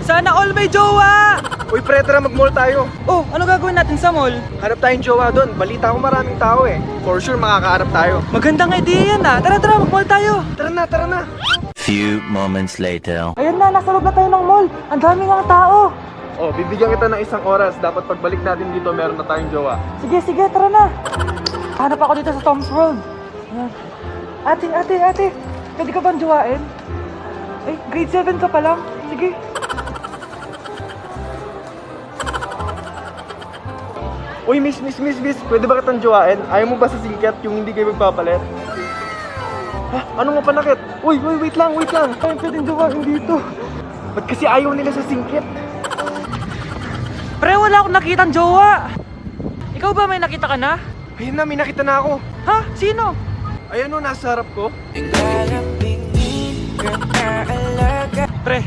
Sana all may jowa! Uy, pre, tara mag-mall tayo. Oh, ano gagawin natin sa mall? Hanap tayong jowa doon. Balita ko maraming tao eh. For sure, makakaharap tayo. Magandang idea yan ah. Tara, mag-mall tayo. Tara na, tara na. Few moments later. Ayun na, nasa loob na tayo ng mall. Ang dami ng tao. Oh, bibigyan kita ng isang oras. Dapat pagbalik natin dito, meron na tayong jowa. Sige, tara na. Hanap ako dito sa Tom's World. Ayan. Ate. Pwede ka bang jowain? Ay, grade 7 ka pa lang. Sige. Uy, miss. Pwede ba kitang jowain? Ayaw mo ba sa singket yung hindi kayo magpapalit? Ha? Ano nga panakit? Uy, wait lang. Ay, pwedeng jowain dito. Ba't kasi ayaw nila sa singket? Pre, wala akong nakitang jowa. Ikaw ba may nakita ka na? Ayun na, may nakita na ako. Ha? Sino? Ayan o, nasa harap ko. Pre,